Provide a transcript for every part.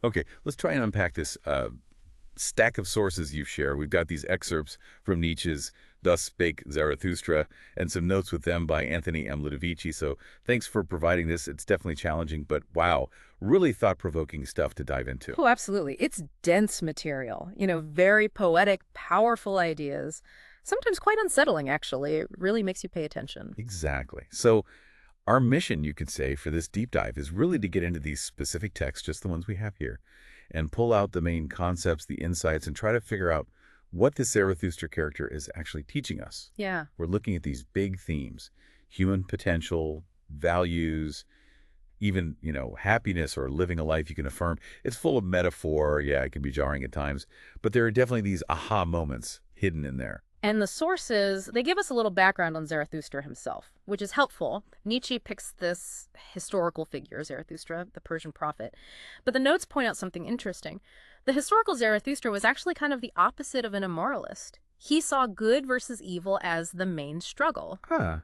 Okay, let's try and unpack this stack of sources you've shared. We've got these excerpts from Nietzsche's Thus Spake Zarathustra and some notes with them by Anthony M. Ludovici. So thanks for providing this. It's definitely challenging, but wow, really thought-provoking stuff to dive into. Oh, absolutely. It's dense material, very poetic, powerful ideas. Sometimes quite unsettling, actually. It really makes you pay attention. Exactly. So our mission, you could say, for this deep dive is really to get into these specific texts, just the ones we have here, and pull out the main concepts, the insights, and try to figure out what this Zarathustra character is actually teaching us. Yeah. We're looking at these big themes, human potential, values, even, happiness or living a life you can affirm. It's full of metaphor. Yeah, it can be jarring at times, but there are definitely these aha moments hidden in there. And the sources, they give us a little background on Zarathustra himself, which is helpful. Nietzsche picks this historical figure, Zarathustra, the Persian prophet. But the notes point out something interesting. The historical Zarathustra was actually kind of the opposite of an immoralist. He saw good versus evil as the main struggle. Huh.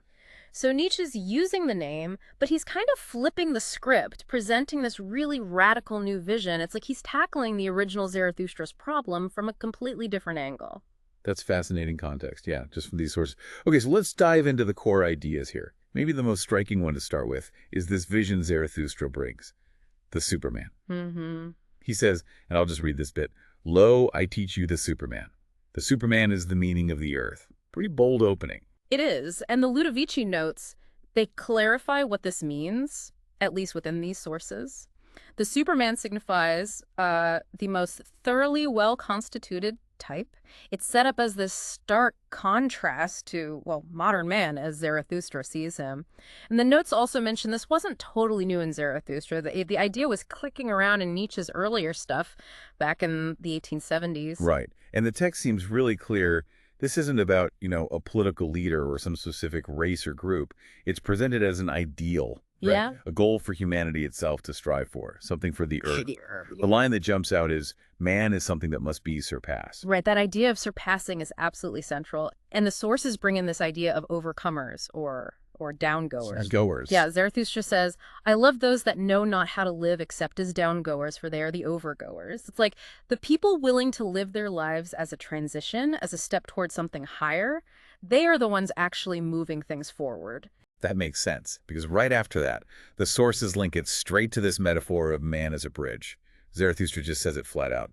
So Nietzsche's using the name, but he's kind of flipping the script, presenting this really radical new vision. It's like he's tackling the original Zarathustra's problem from a completely different angle. That's fascinating context. Yeah, just from these sources. Okay, so let's dive into the core ideas here. Maybe the most striking one to start with is this vision Zarathustra brings, the Superman. Mm-hmm. He says, and I'll just read this bit, "Lo, I teach you the Superman. The Superman is the meaning of the earth." Pretty bold opening. It is, and the Ludovici notes, they clarify what this means, at least within these sources. The Superman signifies the most thoroughly well-constituted type. It's set up as this stark contrast to, well, modern man as Zarathustra sees him. And the notes also mention this wasn't totally new in Zarathustra. The idea was clicking around in Nietzsche's earlier stuff back in the 1870s. Right. And the text seems really clear. This isn't about, a political leader or some specific race or group. It's presented as an ideal. Right? Yeah. A goal for humanity itself to strive for, something for the earth. The line that jumps out is, man is something that must be surpassed. Right, that idea of surpassing is absolutely central. And the sources bring in this idea of overcomers or downgoers. Goers. Yeah, Zarathustra says, "I love those that know not how to live except as downgoers, for they are the overgoers." It's like the people willing to live their lives as a transition, as a step towards something higher, they are the ones actually moving things forward. That makes sense, because right after that, the sources link it straight to this metaphor of man as a bridge. Zarathustra just says it flat out.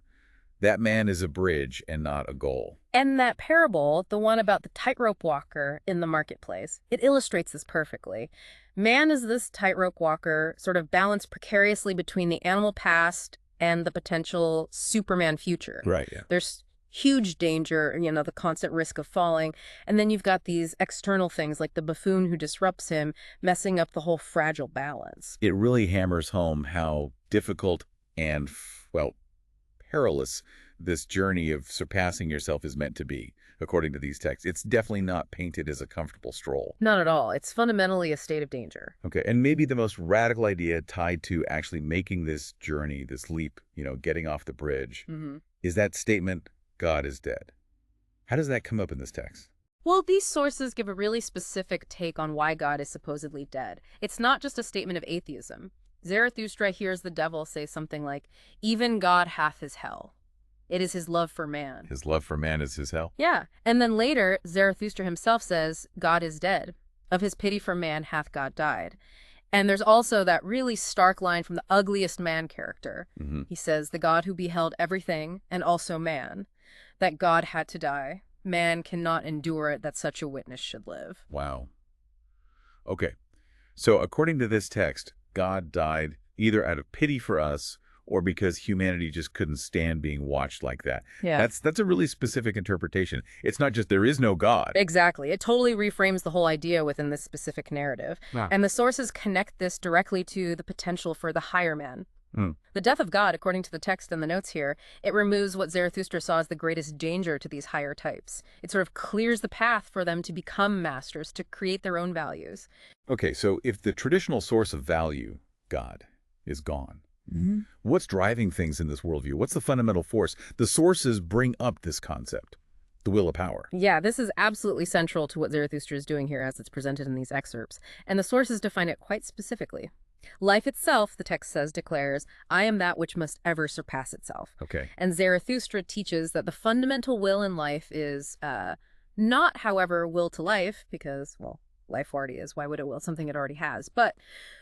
That man is a bridge and not a goal. And that parable, the one about the tightrope walker in the marketplace, it illustrates this perfectly. Man is this tightrope walker, sort of balanced precariously between the animal past and the potential Superman future. Right, yeah. There's huge danger, the constant risk of falling. And then you've got these external things like the buffoon who disrupts him, messing up the whole fragile balance. It really hammers home how difficult and, perilous this journey of surpassing yourself is meant to be, according to these texts. It's definitely not painted as a comfortable stroll. Not at all. It's fundamentally a state of danger. Okay, and maybe the most radical idea tied to actually making this journey, this leap, getting off the bridge, is that statement, God is dead. How does that come up in this text? Well, these sources give a really specific take on why God is supposedly dead. It's not just a statement of atheism. Zarathustra hears the devil say something like, "Even God hath his hell. It is his love for man." His love for man is his hell? Yeah. And then later, Zarathustra himself says, "God is dead. Of his pity for man hath God died." And there's also that really stark line from the ugliest man character. He says, "The God who beheld everything, and also man, that God had to die. Man cannot endure it that such a witness should live." Wow. Okay. So according to this text, God died either out of pity for us or because humanity just couldn't stand being watched like that. Yeah. That's a really specific interpretation. It's not just there is no God. Exactly. It totally reframes the whole idea within this specific narrative. Wow. And the sources connect this directly to the potential for the higher man. The death of God, according to the text and the notes here, it removes what Zarathustra saw as the greatest danger to these higher types. It sort of clears the path for them to become masters, to create their own values. Okay, so if the traditional source of value, God, is gone, what's driving things in this worldview? What's the fundamental force? The sources bring up this concept, the will of power. Yeah, this is absolutely central to what Zarathustra is doing here as it's presented in these excerpts. And the sources define it quite specifically. Life itself, the text says, declares, I am that which must ever surpass itself. Okay. And Zarathustra teaches that the fundamental will in life is not, however, will to life, because, well, life already is. Why would it will something it already has? But,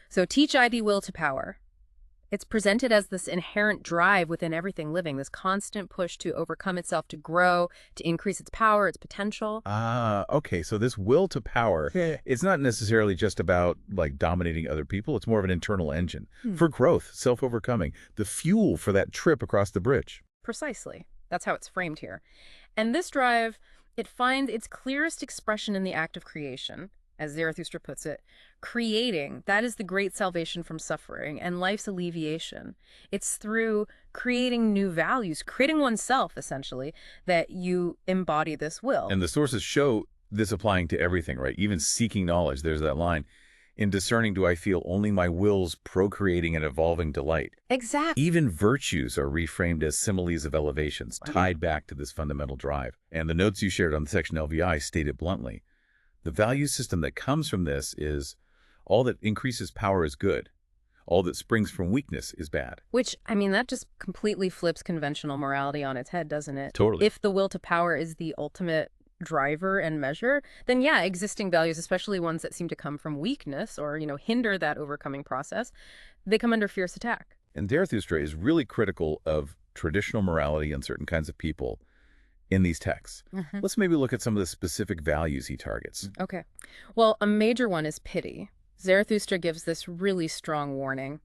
so teach I thee will to power. It's presented as this inherent drive within everything living, this constant push to overcome itself, to grow, to increase its power, its potential. Okay. So this will to power, it's not necessarily just about like dominating other people. It's more of an internal engine for growth, self-overcoming, the fuel for that trip across the bridge. Precisely. That's how it's framed here. And this drive, it finds its clearest expression in the act of creation. As Zarathustra puts it, creating, that is the great salvation from suffering and life's alleviation. It's through creating new values, creating oneself, essentially, that you embody this will. And the sources show this applying to everything, right? Even seeking knowledge. There's that line. In discerning do I feel only my will's procreating and evolving delight. Exactly. Even virtues are reframed as similes of elevations, tied back to this fundamental drive. And the notes you shared on the section LVI state it bluntly. The value system that comes from this is all that increases power is good. All that springs from weakness is bad. Which, I mean, that just completely flips conventional morality on its head, doesn't it? Totally. If the will to power is the ultimate driver and measure, then yeah, existing values, especially ones that seem to come from weakness or, hinder that overcoming process, they come under fierce attack. And Zarathustra is really critical of traditional morality and certain kinds of people in these texts. Let's maybe look at some of the specific values he targets. Okay. Well, a major one is pity. Zarathustra gives this really strong warning.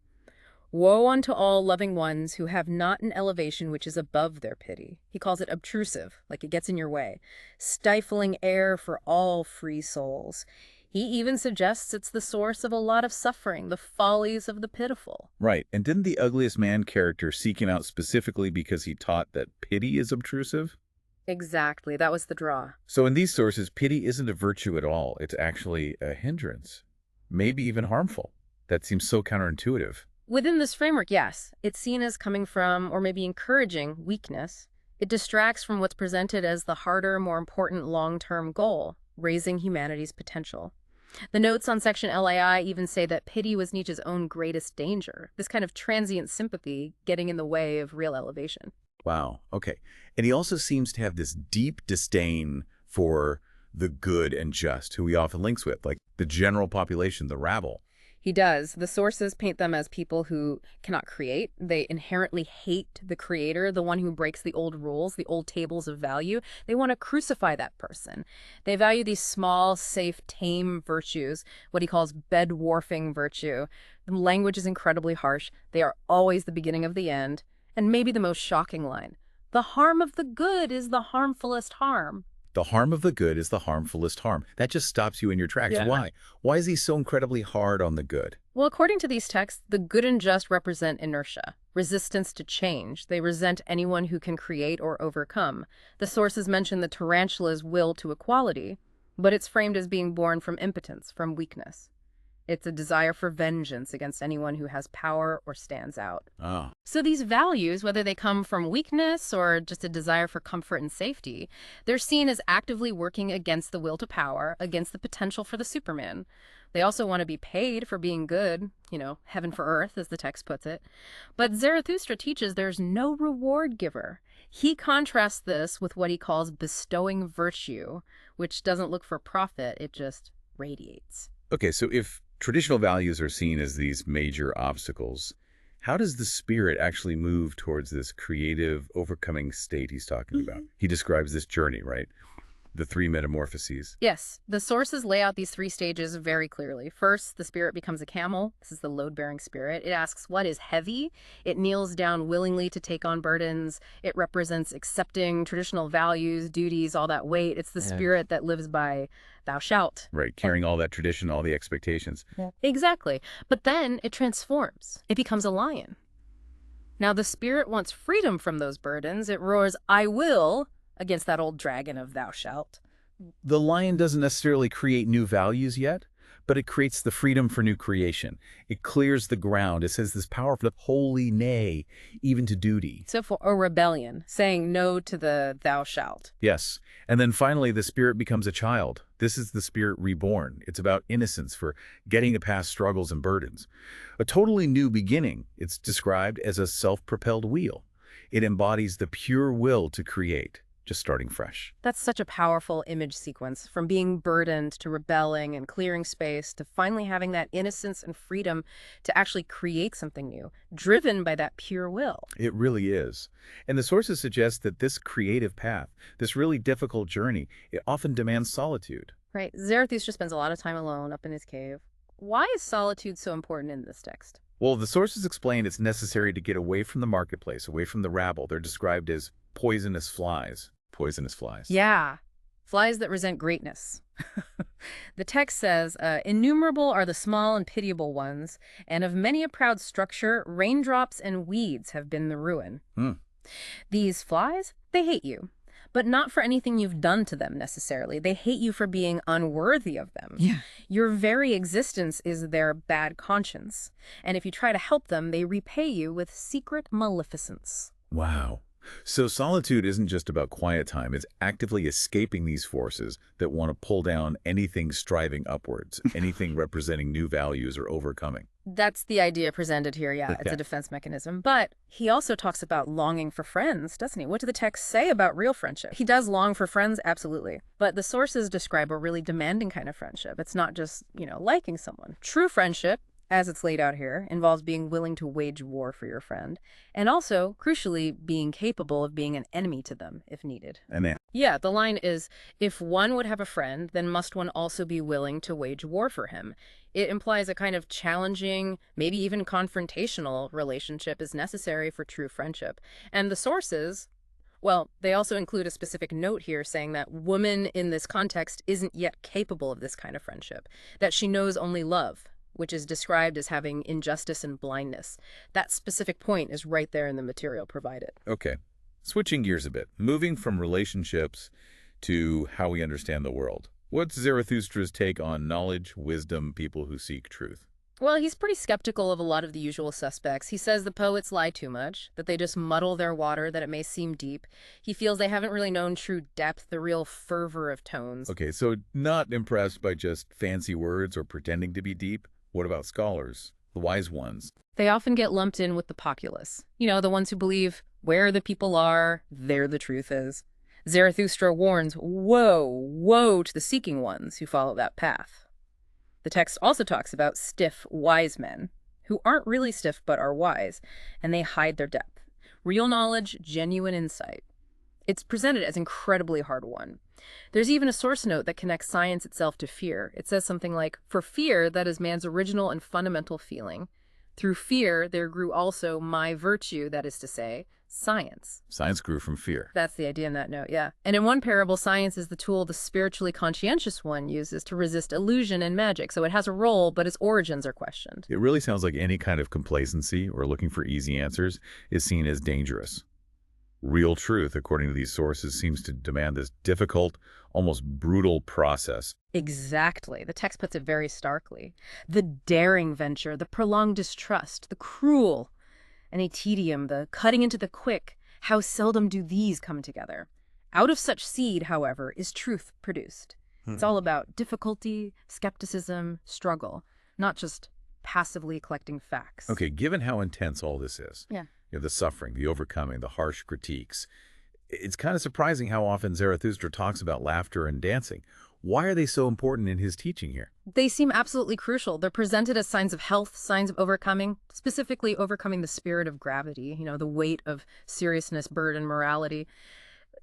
Woe unto all loving ones who have not an elevation which is above their pity. He calls it obtrusive, like it gets in your way. Stifling air for all free souls. He even suggests it's the source of a lot of suffering, the follies of the pitiful. Right. And didn't the ugliest man character seek him out specifically because he taught that pity is obtrusive? Exactly. That was the draw. So in these sources, pity isn't a virtue at all. It's actually a hindrance, maybe even harmful. That seems so counterintuitive. Within this framework, yes, it's seen as coming from, or maybe encouraging, weakness. It distracts from what's presented as the harder, more important long-term goal, raising humanity's potential. The notes on section LAI even say that pity was Nietzsche's own greatest danger, this kind of transient sympathy getting in the way of real elevation. Wow. Okay. And he also seems to have this deep disdain for the good and just, who he often links with, like the general population, the rabble. He does. The sources paint them as people who cannot create. They inherently hate the creator, the one who breaks the old rules, the old tables of value. They want to crucify that person. They value these small, safe, tame virtues, what he calls bed-warfing virtue. The language is incredibly harsh. They are always the beginning of the end. And maybe the most shocking line, the harm of the good is the harmfulest harm. The harm of the good is the harmfulest harm. That just stops you in your tracks. Yeah. Why? Why is he so incredibly hard on the good? Well, according to these texts, the good and just represent inertia, resistance to change. They resent anyone who can create or overcome. The sources mention the tarantula's will to equality, but it's framed as being born from impotence, from weakness. It's a desire for vengeance against anyone who has power or stands out. Ah. So these values, whether they come from weakness or just a desire for comfort and safety, they're seen as actively working against the will to power, against the potential for the Superman. They also want to be paid for being good, heaven for earth, as the text puts it. But Zarathustra teaches there's no reward giver. He contrasts this with what he calls bestowing virtue, which doesn't look for profit, it just radiates. Okay, so if traditional values are seen as these major obstacles, how does the spirit actually move towards this creative, overcoming state he's talking about? He describes this journey, right? The three metamorphoses. Yes, the sources lay out these three stages very clearly. First, the spirit becomes a camel. This is the load-bearing spirit. It asks, what is heavy? It kneels down willingly to take on burdens. It represents accepting traditional values, duties, all that weight. It's the spirit that lives by thou shalt. Right, carrying all that tradition, all the expectations. Yeah. Exactly. But then it transforms. It becomes a lion. Now the spirit wants freedom from those burdens. It roars, I will, against that old dragon of thou shalt. The lion doesn't necessarily create new values yet, but it creates the freedom for new creation. It clears the ground. It says this powerful, holy nay, even to duty. So for a rebellion, saying no to the thou shalt. Yes. And then finally, the spirit becomes a child. This is the spirit reborn. It's about innocence for getting past struggles and burdens. A totally new beginning. It's described as a self-propelled wheel. It embodies the pure will to create, just starting fresh. That's such a powerful image sequence, from being burdened to rebelling and clearing space to finally having that innocence and freedom to actually create something new, driven by that pure will. It really is. And the sources suggest that this creative path, this really difficult journey, it often demands solitude. Right. Zarathustra spends a lot of time alone up in his cave. Why is solitude so important in this text? Well, the sources explain it's necessary to get away from the marketplace, away from the rabble. They're described as poisonous flies. Poisonous flies. Yeah, flies that resent greatness. The text says, innumerable are the small and pitiable ones, and of many a proud structure, raindrops and weeds have been the ruin. These flies, they hate you, but not for anything you've done to them necessarily. They hate you for being unworthy of them. Yeah. Your very existence is their bad conscience. And if you try to help them, they repay you with secret maleficence. Wow. So solitude isn't just about quiet time. It's actively escaping these forces that want to pull down anything striving upwards, anything representing new values or overcoming. That's the idea presented here, yeah. It's Yeah. a defense mechanism. But he also talks about longing for friends, doesn't he? What do the texts say about real friendship? He does long for friends, absolutely. But the sources describe a really demanding kind of friendship. It's not just, liking someone. True friendship, as it's laid out here, involves being willing to wage war for your friend, and also, crucially, being capable of being an enemy to them if needed. And then, Yeah, the line is, if one would have a friend, then must one also be willing to wage war for him. It implies a kind of challenging, maybe even confrontational relationship is necessary for true friendship. And the sources, well, they also include a specific note here saying that woman in this context isn't yet capable of this kind of friendship, that she knows only love, which is described as having injustice and blindness. That specific point is right there in the material provided. okay, switching gears a bit, moving from relationships to how we understand the world. What's Zarathustra's take on knowledge, wisdom, people who seek truth? Well, he's pretty skeptical of a lot of the usual suspects. He says the poets lie too much, that they just muddle their water, that it may seem deep. He feels they haven't really known true depth, the real fervor of tones. Okay, so not impressed by just fancy words or pretending to be deep? What about scholars, the wise ones? They often get lumped in with the populace. The ones who believe where the people are, there the truth is. Zarathustra warns, woe, woe to the seeking ones who follow that path. The text also talks about stiff, wise men, who aren't really stiff but are wise, and they hide their depth. Real knowledge, genuine insight. It's presented as incredibly hard-won. There's even a source note that connects science itself to fear. It says something like, for fear, that is man's original and fundamental feeling. Through fear, there grew also my virtue, that is to say, science. Science grew from fear. That's the idea in that note, yeah. And in one parable, science is the tool the spiritually conscientious one uses to resist illusion and magic. So it has a role, but its origins are questioned. It really sounds like any kind of complacency or looking for easy answers is seen as dangerous. Real truth, according to these sources, seems to demand this difficult, almost brutal process. Exactly. The text puts it very starkly. The daring venture, the prolonged distrust, the cruel, any tedium, the cutting into the quick, how seldom do these come together. Out of such seed, however, is truth produced. It's all about difficulty, skepticism, struggle, not just passively collecting facts. Okay, given how intense all this is, Yeah. the suffering, the overcoming, the harsh critiques, it's kind of surprising how often Zarathustra talks about laughter and dancing. Why are they so important in his teaching here? They seem absolutely crucial. They're presented as signs of health, signs of overcoming, specifically overcoming the spirit of gravity, the weight of seriousness, burden, morality.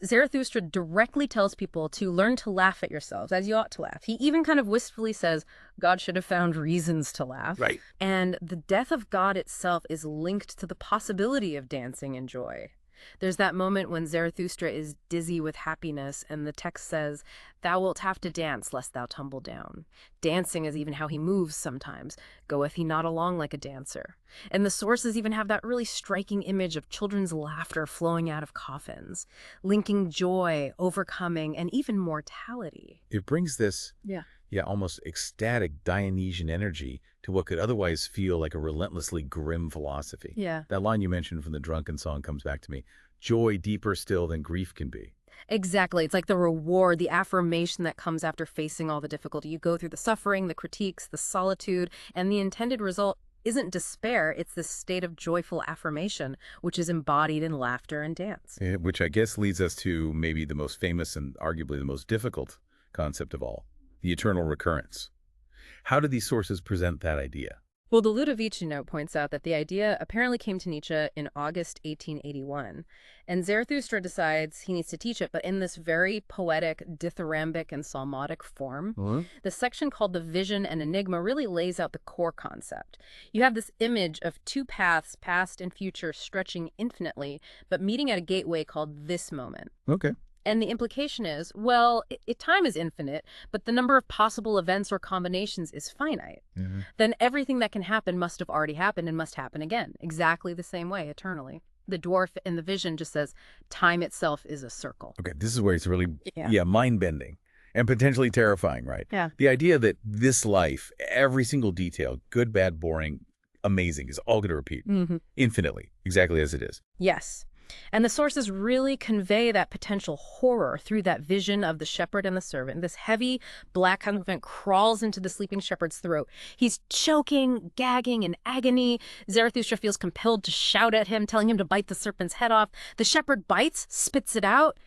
Zarathustra directly tells people to learn to laugh at yourselves, as you ought to laugh. He even kind of wistfully says, God should have found reasons to laugh. Right. And the death of God itself is linked to the possibility of dancing in joy. There's that moment when Zarathustra is dizzy with happiness, and the text says, thou wilt have to dance lest thou tumble down. Dancing is even how he moves sometimes. goeth he not along like a dancer. And the sources even have that really striking image of children's laughter flowing out of coffins, linking joy, overcoming, and even mortality. It brings this, Yeah. almost ecstatic Dionysian energy to what could otherwise feel like a relentlessly grim philosophy. Yeah. That line you mentioned from the Drunken Song comes back to me. Joy deeper still than grief can be. Exactly. It's like the reward, the affirmation that comes after facing all the difficulty. You go through the suffering, the critiques, the solitude, and the intended result isn't despair. It's this state of joyful affirmation, which is embodied in laughter and dance. Which I guess leads us to maybe the most famous and arguably the most difficult concept of all, the eternal recurrence. How do these sources present that idea? Well, the Ludovici note points out that the idea apparently came to Nietzsche in August 1881, and Zarathustra decides he needs to teach it, but in this very poetic, dithyrambic, and psalmodic form. The section called The Vision and Enigma really lays out the core concept. You have this image of two paths, past and future, stretching infinitely, but meeting at a gateway called this moment. Okay. And the implication is, well, time is infinite, but the number of possible events or combinations is finite. Then everything that can happen must have already happened and must happen again, exactly the same way, eternally. The dwarf in the vision just says, time itself is a circle. Okay, this is where it's really, Yeah. mind-bending and potentially terrifying, right? Yeah. The idea that this life, every single detail, good, bad, boring, amazing, is all going to repeat infinitely, exactly as it is. Yes. And the sources really convey that potential horror through that vision of the shepherd and the servant. This heavy black event crawls into the sleeping shepherd's throat. He's choking, gagging in agony. Zarathustra feels compelled to shout at him, telling him to bite the serpent's head off. The shepherd bites, spits it out,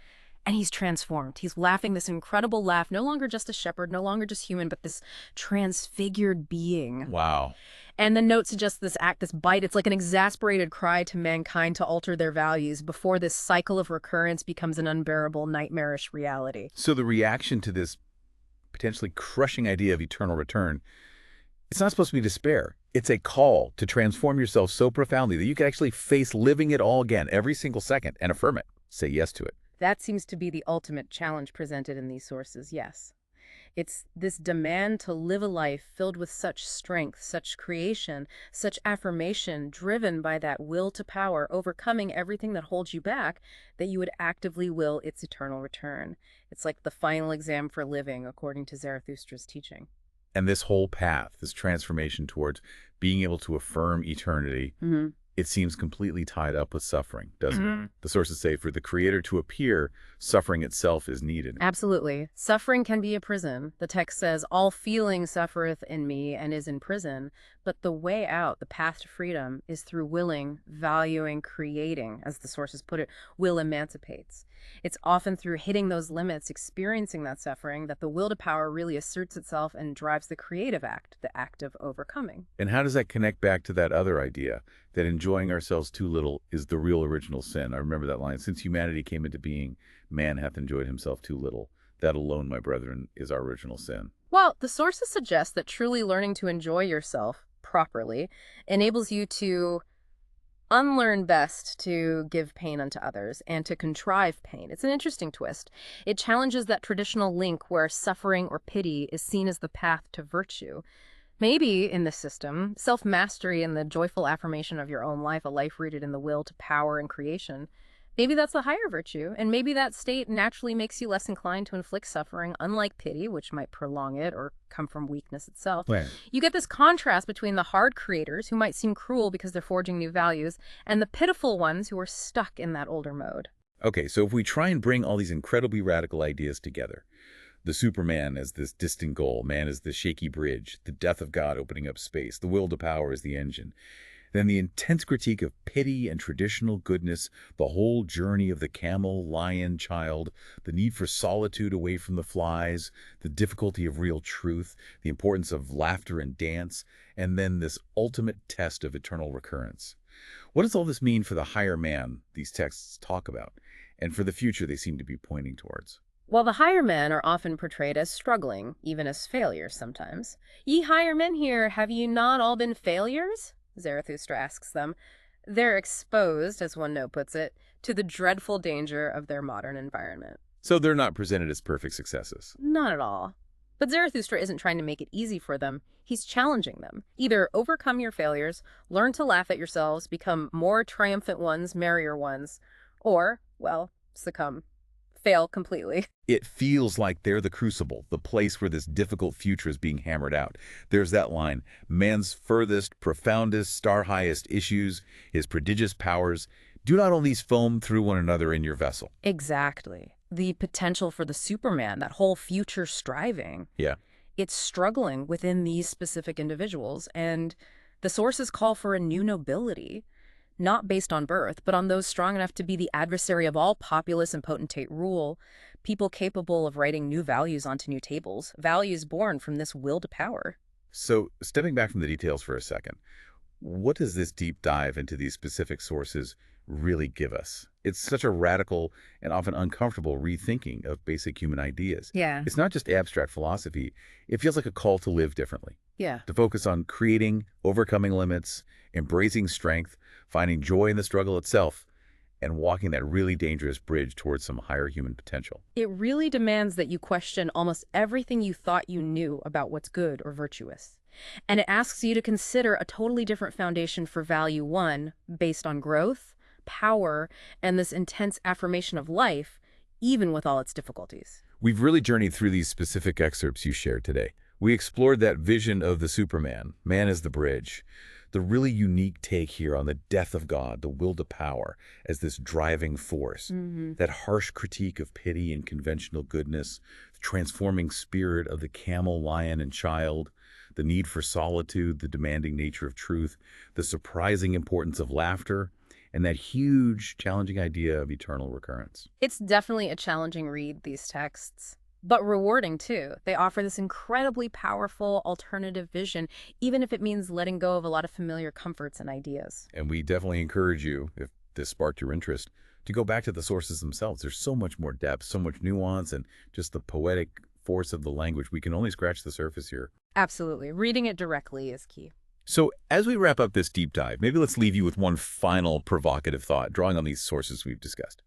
and he's transformed. He's laughing this incredible laugh, no longer just a shepherd, no longer just human, but this transfigured being. Wow. And the note suggests this act, this bite, it's like an exasperated cry to mankind to alter their values before this cycle of recurrence becomes an unbearable, nightmarish reality. So the reaction to this potentially crushing idea of eternal return, it's not supposed to be despair. It's a call to transform yourself so profoundly that you can actually face living it all again every single second and affirm it. Say yes to it. That seems to be the ultimate challenge presented in these sources, yes. It's this demand to live a life filled with such strength, such creation, such affirmation, driven by that will to power, overcoming everything that holds you back, that you would actively will its eternal return. It's like the final exam for living, according to Zarathustra's teaching. And this whole path, this transformation towards being able to affirm eternity, it seems completely tied up with suffering, doesn't it? The sources say for the Creator to appear, suffering itself is needed. Absolutely. Suffering can be a prison. The text says, all feeling suffereth in me and is in prison. But the way out, the path to freedom, is through willing, valuing, creating, as the sources put it. Will emancipates. It's often through hitting those limits, experiencing that suffering, that the will to power really asserts itself and drives the creative act, the act of overcoming. And how does that connect back to that other idea, that enjoying ourselves too little is the real original sin? I remember that line. Since humanity came into being, man hath enjoyed himself too little. That alone, my brethren, is our original sin. Well, the sources suggest that truly learning to enjoy yourself properly enables you to unlearn best to give pain unto others and to contrive pain. It's an interesting twist. It challenges that traditional link where suffering or pity is seen as the path to virtue. Maybe in this system, self-mastery and the joyful affirmation of your own life, a life rooted in the will to power and creation, maybe that's the higher virtue, and maybe that state naturally makes you less inclined to inflict suffering, unlike pity, which might prolong it or come from weakness itself. Right. You get this contrast between the hard creators, who might seem cruel because they're forging new values, and the pitiful ones who are stuck in that older mode. Okay, so if we try and bring all these incredibly radical ideas together, the Superman as this distant goal, man as the shaky bridge, the death of God opening up space, the will to power as the engine, then the intense critique of pity and traditional goodness, the whole journey of the camel, lion, child, the need for solitude away from the flies, the difficulty of real truth, the importance of laughter and dance, and then this ultimate test of eternal recurrence. What does all this mean for the higher man these texts talk about, and for the future they seem to be pointing towards? While the higher men are often portrayed as struggling, even as failures sometimes. Ye higher men here, have ye not all been failures? Zarathustra asks them. They're exposed, as one note puts it, to the dreadful danger of their modern environment. So they're not presented as perfect successes. Not at all. But Zarathustra isn't trying to make it easy for them. He's challenging them. Either overcome your failures, learn to laugh at yourselves, become more triumphant ones, merrier ones, or, well, succumb. Fail completely. It feels like they're the crucible, the place where this difficult future is being hammered out. There's that line, man's furthest, profoundest, star-highest issues, his prodigious powers, do not all these foam through one another in your vessel? Exactly. The potential for the Superman, that whole future striving, Yeah. it's struggling within these specific individuals. And the sources call for a new nobility, not based on birth, but on those strong enough to be the adversary of all populous and potentate rule, people capable of writing new values onto new tables, values born from this will to power. So, stepping back from the details for a second, what does this deep dive into these specific sources really give us? It's such a radical and often uncomfortable rethinking of basic human ideas. Yeah. It's not just abstract philosophy. It feels like a call to live differently, Yeah. to focus on creating, overcoming limits, embracing strength, finding joy in the struggle itself, and walking that really dangerous bridge towards some higher human potential. It really demands that you question almost everything you thought you knew about what's good or virtuous. And it asks you to consider a totally different foundation for value one, based on growth, power, and this intense affirmation of life, even with all its difficulties. We've really journeyed through these specific excerpts you shared today. We explored that vision of the Superman, man as the bridge, the really unique take here on the death of God, the will to power, as this driving force, that harsh critique of pity and conventional goodness, the transforming spirit of the camel, lion, and child, the need for solitude, the demanding nature of truth, the surprising importance of laughter, and that huge, challenging idea of eternal recurrence. It's definitely a challenging read, these texts, but rewarding too. They offer this incredibly powerful alternative vision, even if it means letting go of a lot of familiar comforts and ideas. And we definitely encourage you, if this sparked your interest, to go back to the sources themselves. There's so much more depth, so much nuance, and just the poetic force of the language. We can only scratch the surface here. Absolutely. Reading it directly is key. So as we wrap up this deep dive, maybe let's leave you with one final provocative thought, drawing on these sources we've discussed.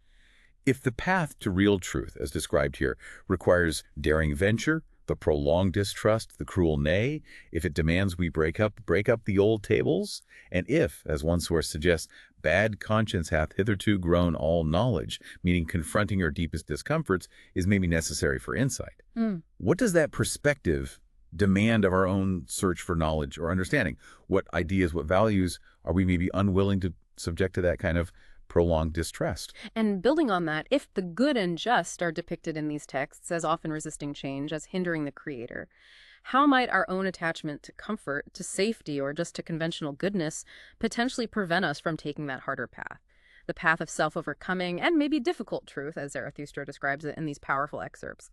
If the path to real truth, as described here, requires daring venture, the prolonged distrust, the cruel nay, if it demands we break up the old tables, and if, as one source suggests, bad conscience hath hitherto grown all knowledge, meaning confronting our deepest discomforts is maybe necessary for insight. What does that perspective demand of our own search for knowledge or understanding? What ideas, what values are we maybe unwilling to subject to that kind of prolonged distrust? And building on that, if the good and just are depicted in these texts as often resisting change, as hindering the creator, how might our own attachment to comfort, to safety, or just to conventional goodness potentially prevent us from taking that harder path? The path of self-overcoming and maybe difficult truth, as Zarathustra describes it in these powerful excerpts.